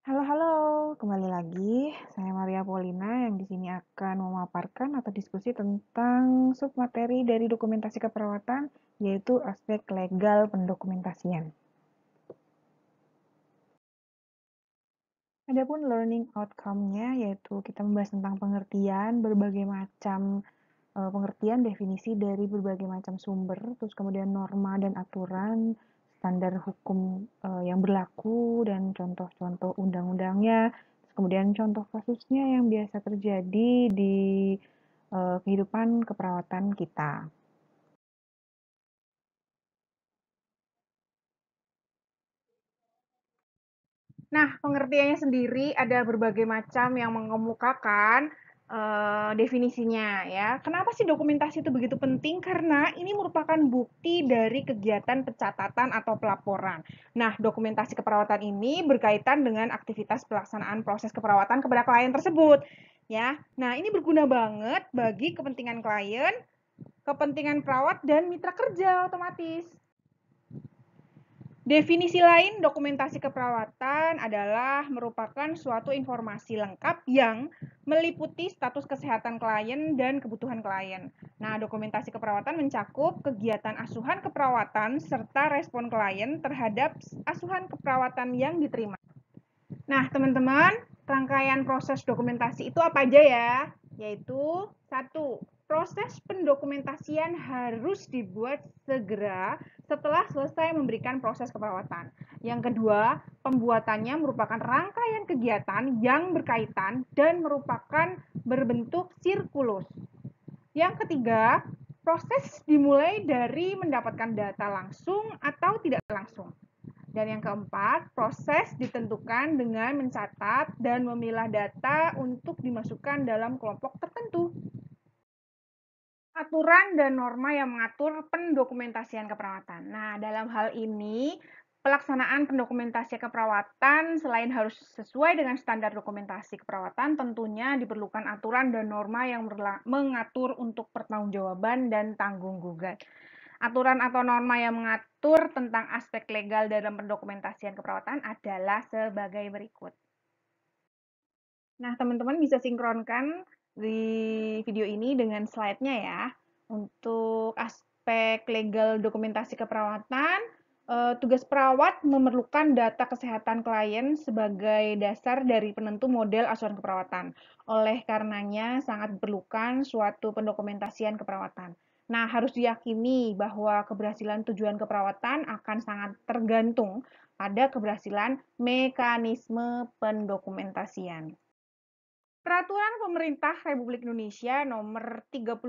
Halo, halo, kembali lagi. Saya Maria Paulina yang di sini akan memaparkan atau diskusi tentang submateri dari dokumentasi keperawatan, yaitu aspek legal pendokumentasian. Adapun learning outcome-nya, yaitu kita membahas tentang pengertian, berbagai macam pengertian definisi dari berbagai macam sumber, terus kemudian norma dan aturan, standar hukum yang berlaku, dan contoh-contoh undang-undangnya, terus kemudian contoh kasusnya yang biasa terjadi di kehidupan keperawatan kita. Nah, pengertiannya sendiri ada berbagai macam yang mengemukakan definisinya ya. Kenapa sih dokumentasi itu begitu penting? Karena ini merupakan bukti dari kegiatan pencatatan atau pelaporan. Nah, dokumentasi keperawatan ini berkaitan dengan aktivitas pelaksanaan proses keperawatan kepada klien tersebut ya. Nah, ini berguna banget bagi kepentingan klien, kepentingan perawat dan mitra kerja otomatis. Definisi lain dokumentasi keperawatan adalah merupakan suatu informasi lengkap yang meliputi status kesehatan klien dan kebutuhan klien. Nah, dokumentasi keperawatan mencakup kegiatan asuhan keperawatan serta respon klien terhadap asuhan keperawatan yang diterima. Nah, teman-teman, rangkaian proses dokumentasi itu apa aja ya? Yaitu satu, proses pendokumentasian harus dibuat segera setelah selesai memberikan proses keperawatan. Yang kedua, pembuatannya merupakan rangkaian kegiatan yang berkaitan dan merupakan berbentuk sirkulus. Yang ketiga, proses dimulai dari mendapatkan data langsung atau tidak langsung. Dan yang keempat, proses ditentukan dengan mencatat dan memilah data untuk dimasukkan dalam kelompok tertentu. Aturan dan norma yang mengatur pendokumentasian keperawatan. Nah, dalam hal ini, pelaksanaan pendokumentasian keperawatan selain harus sesuai dengan standar dokumentasi keperawatan, tentunya diperlukan aturan dan norma yang mengatur untuk pertanggungjawaban dan tanggung gugat. Aturan atau norma yang mengatur tentang aspek legal dalam pendokumentasian keperawatan adalah sebagai berikut. Nah, teman-teman bisa sinkronkan di video ini dengan slide-nya ya. Untuk aspek legal dokumentasi keperawatan, tugas perawat memerlukan data kesehatan klien sebagai dasar dari penentu model asuhan keperawatan. Oleh karenanya, sangat diperlukan suatu pendokumentasian keperawatan. Nah, harus diyakini bahwa keberhasilan tujuan keperawatan akan sangat tergantung pada keberhasilan mekanisme pendokumentasian. Peraturan Pemerintah Republik Indonesia Nomor 32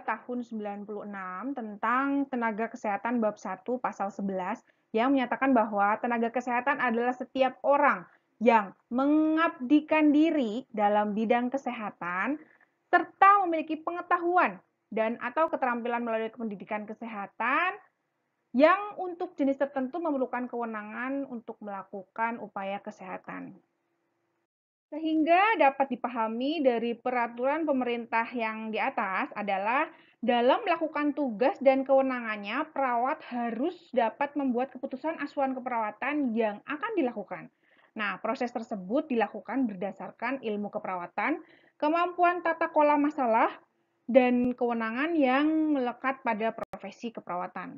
Tahun 96 tentang Tenaga Kesehatan Bab 1 Pasal 11 yang menyatakan bahwa tenaga kesehatan adalah setiap orang yang mengabdikan diri dalam bidang kesehatan serta memiliki pengetahuan dan atau keterampilan melalui pendidikan kesehatan yang untuk jenis tertentu memerlukan kewenangan untuk melakukan upaya kesehatan. Sehingga dapat dipahami dari peraturan pemerintah yang di atas adalah dalam melakukan tugas dan kewenangannya, perawat harus dapat membuat keputusan asuhan keperawatan yang akan dilakukan. Nah, proses tersebut dilakukan berdasarkan ilmu keperawatan, kemampuan tata kelola masalah, dan kewenangan yang melekat pada profesi keperawatan.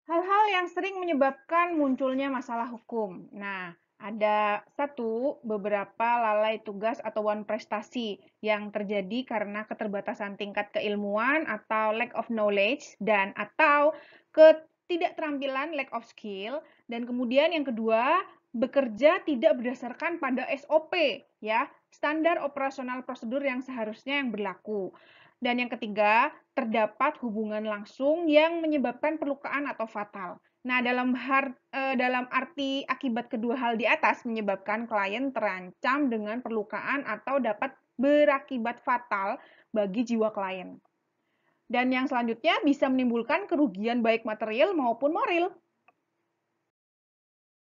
Hal-hal yang sering menyebabkan munculnya masalah hukum. Nah, ada satu, beberapa lalai tugas atau one prestasi yang terjadi karena keterbatasan tingkat keilmuan atau lack of knowledge dan atau ketidakterampilan lack of skill. Dan kemudian yang kedua, bekerja tidak berdasarkan pada SOP, ya, standar operasional prosedur yang seharusnya yang berlaku. Dan yang ketiga, terdapat hubungan langsung yang menyebabkan perlukaan atau fatal. Nah, dalam arti akibat kedua hal di atas menyebabkan klien terancam dengan perlukaan atau dapat berakibat fatal bagi jiwa klien. Dan yang selanjutnya bisa menimbulkan kerugian baik material maupun moral.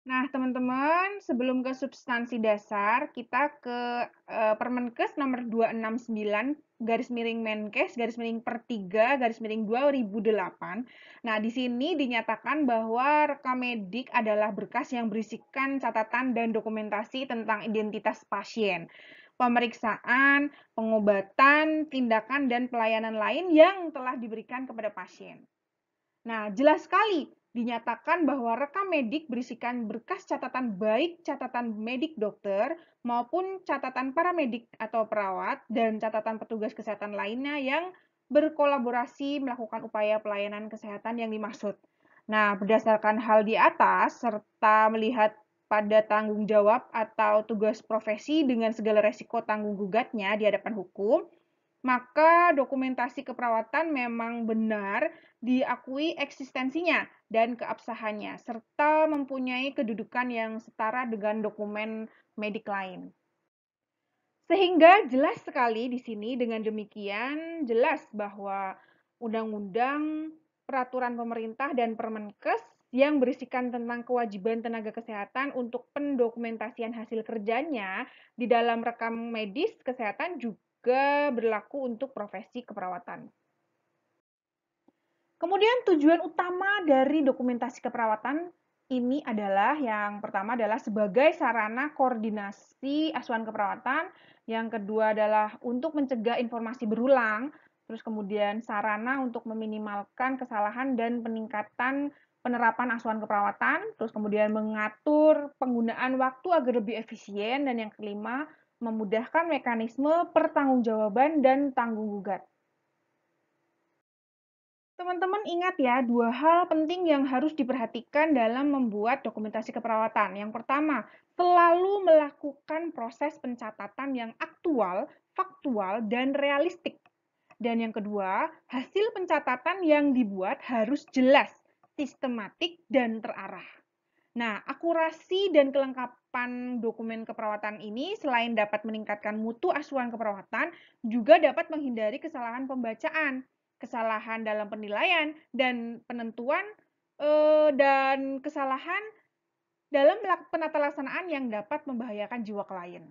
Nah, teman-teman, sebelum ke substansi dasar, kita ke Permenkes nomor 269 garis miring Menkes garis miring per 3 garis miring 2008. Nah, di sini dinyatakan bahwa rekam medik adalah berkas yang berisikan catatan dan dokumentasi tentang identitas pasien, pemeriksaan, pengobatan, tindakan, dan pelayanan lain yang telah diberikan kepada pasien. Nah, jelas sekali dinyatakan bahwa rekam medik berisikan berkas catatan baik catatan medik dokter maupun catatan paramedik atau perawat dan catatan petugas kesehatan lainnya yang berkolaborasi melakukan upaya pelayanan kesehatan yang dimaksud. Nah, berdasarkan hal di atas serta melihat pada tanggung jawab atau tugas profesi dengan segala resiko tanggung gugatnya di hadapan hukum, maka dokumentasi keperawatan memang benar diakui eksistensinya dan keabsahannya, serta mempunyai kedudukan yang setara dengan dokumen medik lain. Sehingga jelas sekali di sini dengan demikian jelas bahwa undang-undang, peraturan pemerintah, dan Permenkes yang berisikan tentang kewajiban tenaga kesehatan untuk pendokumentasian hasil kerjanya di dalam rekam medis kesehatan juga berlaku untuk profesi keperawatan. Kemudian tujuan utama dari dokumentasi keperawatan ini adalah yang pertama adalah sebagai sarana koordinasi asuhan keperawatan, yang kedua adalah untuk mencegah informasi berulang, terus kemudian sarana untuk meminimalkan kesalahan dan peningkatan penerapan asuhan keperawatan, terus kemudian mengatur penggunaan waktu agar lebih efisien, dan yang kelima memudahkan mekanisme pertanggungjawaban dan tanggung gugat. Teman-teman ingat ya, dua hal penting yang harus diperhatikan dalam membuat dokumentasi keperawatan. Yang pertama, selalu melakukan proses pencatatan yang aktual, faktual, dan realistik. Dan yang kedua, hasil pencatatan yang dibuat harus jelas, sistematik, dan terarah. Nah, akurasi dan kelengkapan dokumen keperawatan ini selain dapat meningkatkan mutu asuhan keperawatan, juga dapat menghindari kesalahan pembacaan, kesalahan dalam penilaian, dan penentuan, dan kesalahan dalam penata laksanaan yang dapat membahayakan jiwa klien.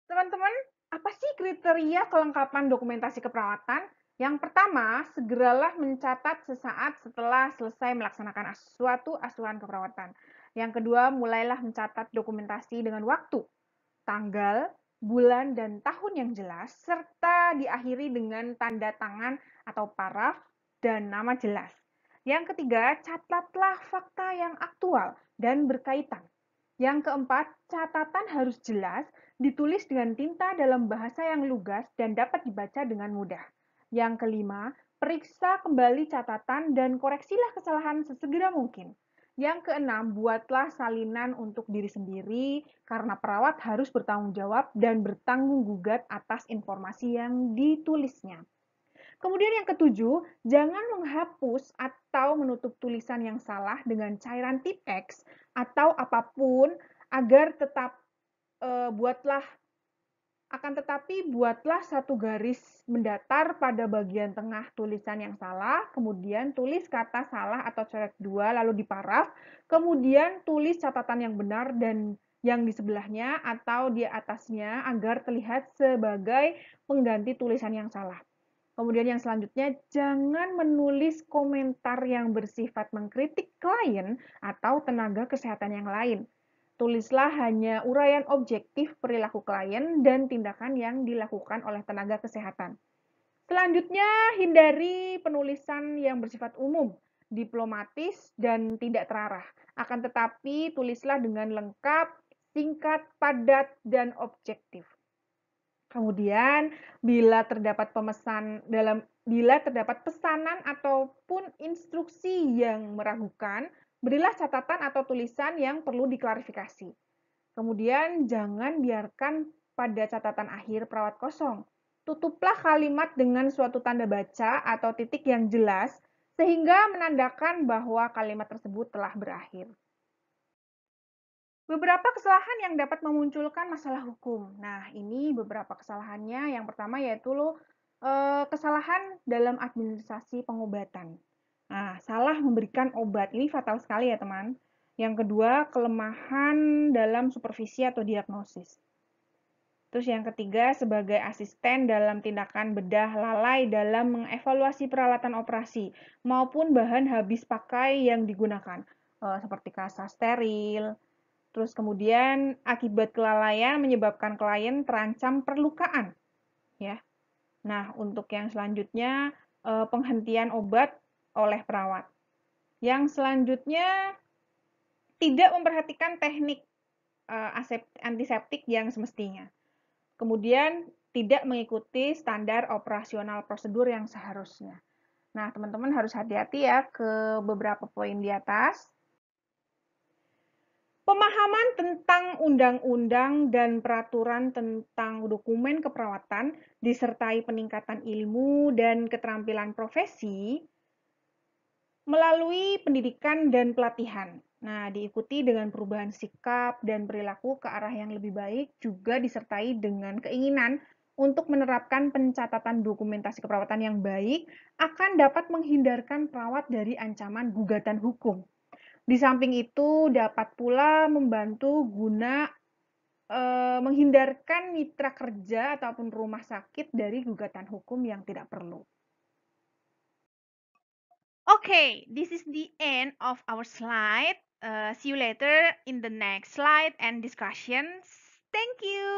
Teman-teman, apa sih kriteria kelengkapan dokumentasi keperawatan? Yang pertama, segeralah mencatat sesaat setelah selesai melaksanakan suatu asuhan keperawatan. Yang kedua, mulailah mencatat dokumentasi dengan waktu, tanggal, bulan, dan tahun yang jelas, serta diakhiri dengan tanda tangan atau paraf dan nama jelas. Yang ketiga, catatlah fakta yang aktual dan berkaitan. Yang keempat, catatan harus jelas, ditulis dengan tinta dalam bahasa yang lugas dan dapat dibaca dengan mudah. Yang kelima, periksa kembali catatan dan koreksilah kesalahan sesegera mungkin. Yang keenam, buatlah salinan untuk diri sendiri karena perawat harus bertanggung jawab dan bertanggung gugat atas informasi yang ditulisnya. Kemudian yang ketujuh, jangan menghapus atau menutup tulisan yang salah dengan cairan Tipp-X atau apapun agar tetap buatlah akan tetapi buatlah satu garis mendatar pada bagian tengah tulisan yang salah, kemudian tulis kata salah atau coret dua, lalu diparaf, kemudian tulis catatan yang benar dan yang di sebelahnya atau di atasnya agar terlihat sebagai pengganti tulisan yang salah. Kemudian yang selanjutnya, jangan menulis komentar yang bersifat mengkritik klien atau tenaga kesehatan yang lain. Tulislah hanya uraian objektif perilaku klien dan tindakan yang dilakukan oleh tenaga kesehatan. Selanjutnya, hindari penulisan yang bersifat umum diplomatis, dan tidak terarah. Akan tetapi, tulislah dengan lengkap, singkat, padat, dan objektif. Kemudian, bila terdapat pesanan ataupun instruksi yang meragukan, berilah catatan atau tulisan yang perlu diklarifikasi. Kemudian, jangan biarkan pada catatan akhir perawat kosong. Tutuplah kalimat dengan suatu tanda baca atau titik yang jelas, sehingga menandakan bahwa kalimat tersebut telah berakhir. Beberapa kesalahan yang dapat memunculkan masalah hukum. Nah, ini beberapa kesalahannya. Yang pertama yaitu kesalahan dalam administrasi pengobatan. Nah, salah memberikan obat. Ini fatal sekali ya, teman. Yang kedua, kelemahan dalam supervisi atau diagnosis. Terus yang ketiga, sebagai asisten dalam tindakan bedah, lalai dalam mengevaluasi peralatan operasi maupun bahan habis pakai yang digunakan, seperti kasa steril. Terus kemudian akibat kelalaian menyebabkan klien terancam perlukaan, ya. Nah, untuk yang selanjutnya penghentian obat oleh perawat. Yang selanjutnya tidak memperhatikan teknik antiseptik yang semestinya. Kemudian tidak mengikuti standar operasional prosedur yang seharusnya. Nah, teman-teman harus hati-hati ya ke beberapa poin di atas. Pemahaman tentang undang-undang dan peraturan tentang dokumen keperawatan disertai peningkatan ilmu dan keterampilan profesi melalui pendidikan dan pelatihan. Nah, diikuti dengan perubahan sikap dan perilaku ke arah yang lebih baik, juga disertai dengan keinginan untuk menerapkan pencatatan dokumentasi keperawatan yang baik akan dapat menghindarkan perawat dari ancaman gugatan hukum. Di samping itu, dapat pula membantu guna menghindarkan mitra kerja ataupun rumah sakit dari gugatan hukum yang tidak perlu. Okay, this is the end of our slide. See you later in the next slide and discussions. Thank you.